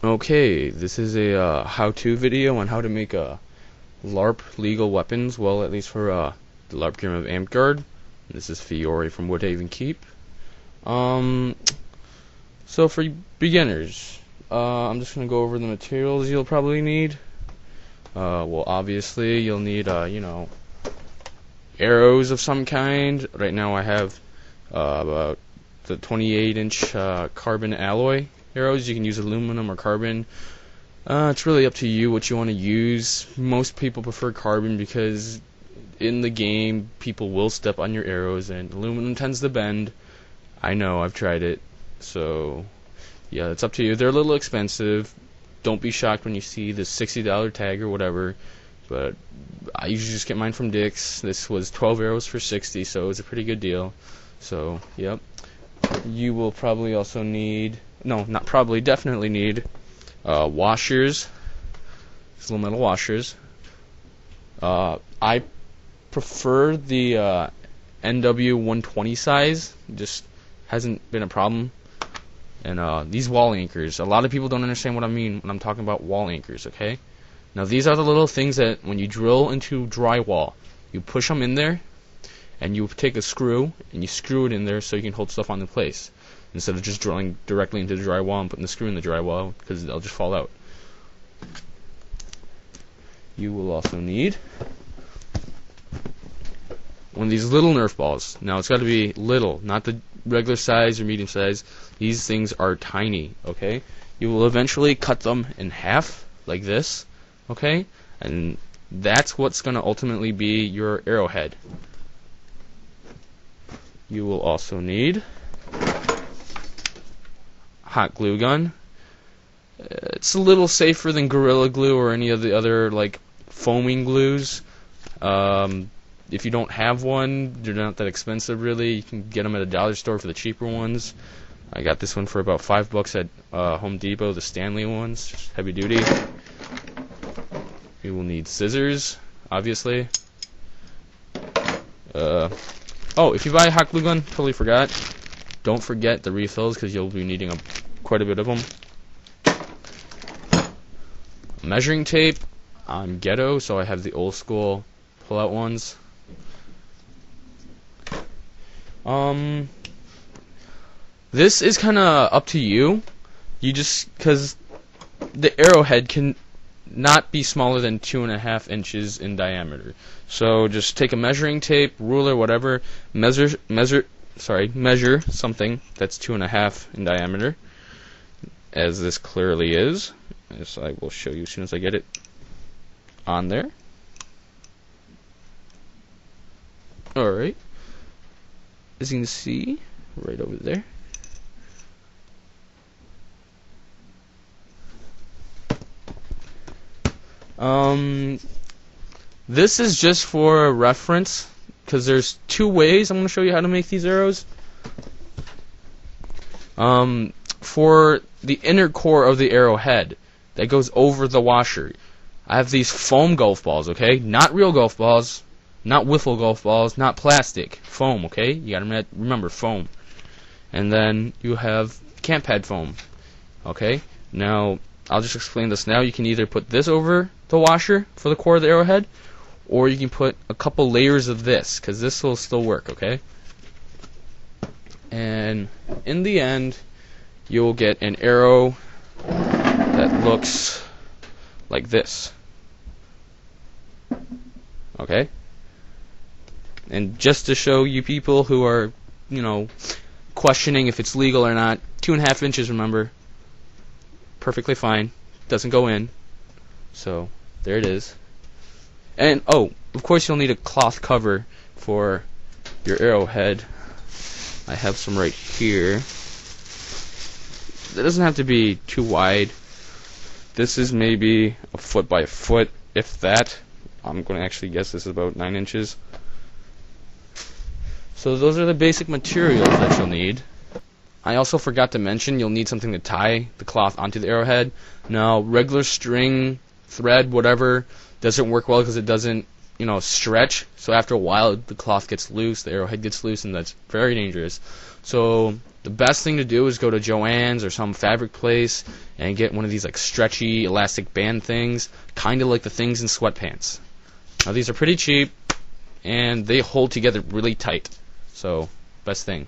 Okay, this is a how-to video on how to make a LARP legal weapons, well, at least for the LARP game of Amtgard. This is Fiore from Woodhaven Keep. So for beginners, I'm just going to go over the materials you'll probably need. Well, obviously, you'll need, arrows of some kind. Right now I have about the 28-inch carbon alloy arrows. You can use aluminum or carbon. It's really up to you what you want to use. Most people prefer carbon because in the game people will step on your arrows and aluminum tends to bend. I know, I've tried it. So yeah, it's up to you. They're a little expensive. Don't be shocked when you see the $60 tag or whatever, but I usually just get mine from Dick's. This was 12 arrows for 60, so it's a pretty good deal. So yep, you will probably also need, no, not probably, definitely need washers. These little metal washers. I prefer the NW120 size. Just hasn't been a problem. And these wall anchors. A lot of people don't understand what I mean when I'm talking about wall anchors, okay? Now these are the little things that when you drill into drywall, you push them in there, and you take a screw, and you screw it in there so you can hold stuff on the place, instead of just drilling directly into the drywall and putting the screw in the drywall, because they'll just fall out. You will also need one of these little Nerf balls. Now it's got to be little, not the regular size or medium size. These things are tiny, okay? You will eventually cut them in half, like this, okay? And that's what's going to ultimately be your arrowhead. You will also need hot glue gun. It's a little safer than Gorilla Glue or any of the other like foaming glues. If you don't have one, they're not that expensive really. You can get them at a dollar store for the cheaper ones. I got this one for about $5 at Home Depot, the Stanley ones, heavy duty. You will need scissors, obviously. Oh, if you buy a hot glue gun, totally forgot. Don't forget the refills because you'll be needing quite a bit of them. Measuring tape. I'm ghetto, so I have the old school pull-out ones. This is kind of up to you. You just, because the arrowhead can not be smaller than 2.5 inches in diameter. So just take a measuring tape, ruler, whatever, measure something that's 2.5 in diameter, as this clearly is. As I will show you as soon as I get it on there. Alright, as you can see, right over there. This is just for a reference, because there's two ways I'm going to show you how to make these arrows. For the inner core of the arrowhead that goes over the washer, I have these foam golf balls, okay? Not real golf balls, not wiffle golf balls, not plastic. Foam, okay? You gotta remember, foam. And then you have camp pad foam, okay? Now, I'll just explain this now. You can either put this over the washer for the core of the arrowhead, or you can put a couple layers of this, because this will still work, okay? And in the end, you'll get an arrow that looks like this, okay? And just to show you people who are, questioning if it's legal or not, 2.5 inches, remember, perfectly fine, doesn't go in. So there it is. And oh, of course you'll need a cloth cover for your arrowhead. I have some right here. It doesn't have to be too wide. This is maybe a foot by a foot, if that. I'm going to actually guess this is about 9 inches. So those are the basic materials that you'll need. I also forgot to mention you'll need something to tie the cloth onto the arrowhead. Now, regular string, thread, whatever, doesn't work well because it doesn't, stretch. So after a while, the cloth gets loose, the arrowhead gets loose, and that's very dangerous. So the best thing to do is go to Joann's or some fabric place and get one of these like stretchy elastic band things, kind of like the things in sweatpants. Now these are pretty cheap and they hold together really tight, so best thing.